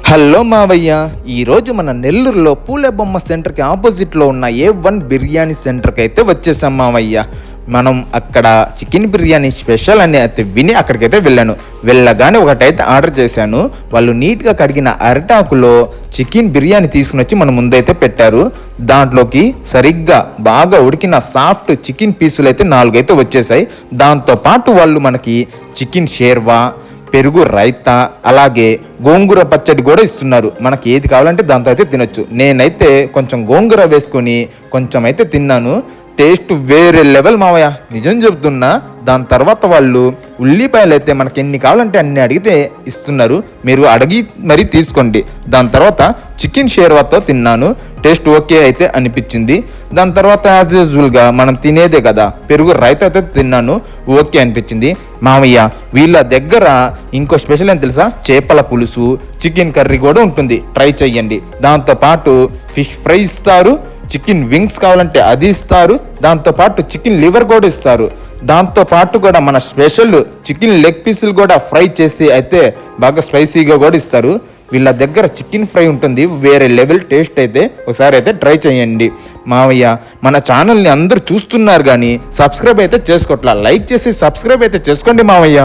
Hello మావయ్య, ఈరోజు మన నెల్లూరులో పూలబొమ్మ సెంటర్కి ఆపోజిట్లో ఉన్న A1 బిర్యానీ సెంటర్కి అయితే వచ్చేసాం మావయ్య. మనం అక్కడ చికెన్ బిర్యానీ స్పెషల్ అని అయితే విని అక్కడికైతే వెళ్ళగానే ఒకటైతే ఆర్డర్ చేశాను. వాళ్ళు నీట్గా కడిగిన అరిటాకులో చికెన్ బిర్యానీ తీసుకుని వచ్చి మన ముందైతే పెట్టారు. దాంట్లోకి సరిగ్గా బాగా ఉడికిన సాఫ్ట్ చికెన్ పీసులు అయితే 4 అయితే వచ్చేసాయి. దాంతోపాటు వాళ్ళు మనకి చికెన్ షేర్వా, పెరుగు రైతా, అలాగే గోంగూర పచ్చడి కూడా ఇస్తున్నారు. మనకి ఏది కావాలంటే దాంతో అయితే తినొచ్చు. నేనైతే కొంచెం గోంగూర వేసుకొని కొంచెం అయితే తిన్నాను. టేస్ట్ వేరే లెవెల్ మావయ్య, నిజం చెబుతున్నా. దాని తర్వాత వాళ్ళు ఉల్లిపాయలు అయితే మనకి ఎన్ని కావాలంటే అన్ని అడిగితే ఇస్తున్నారు. మీరు అడిగి మరీ తీసుకోండి. దాని తర్వాత చికెన్ షేర్వాతో తిన్నాను. టేస్ట్ ఓకే అయితే అనిపించింది. దాని తర్వాత యాజ్ యూజువల్గా మనం తినేదే కదా, పెరుగు రైతా అయితే తిన్నాను, ఓకే అనిపించింది. మామయ్య, వీళ్ళ దగ్గర ఇంకో స్పెషల్ ఏం తెలుసా? చేపల పులుసు, చికెన్ కర్రీ కూడా ఉంటుంది, ట్రై చెయ్యండి. దాంతోపాటు ఫిష్ ఫ్రై ఇస్తారు, చికెన్ వింగ్స్ కావాలంటే అది ఇస్తారు, దాంతోపాటు చికెన్ లివర్ కూడా ఇస్తారు. దాంతోపాటు కూడా మన స్పెషల్ చికెన్ లెగ్ పీసులు కూడా ఫ్రై చేసి అయితే బాగా స్పైసీగా కూడా ఇస్తారు. వీళ్ళ దగ్గర చికెన్ ఫ్రై ఉంటుంది, వేరే లెవెల్ టేస్ట్ అయితే. ఒకసారి అయితే ట్రై చేయండి. మావయ్య, మన ఛానల్ని అందరూ చూస్తున్నారు కానీ సబ్స్క్రైబ్ అయితే చేసుకోవట్లా. లైక్ చేసి సబ్స్క్రైబ్ అయితే చేసుకోండి మావయ్య.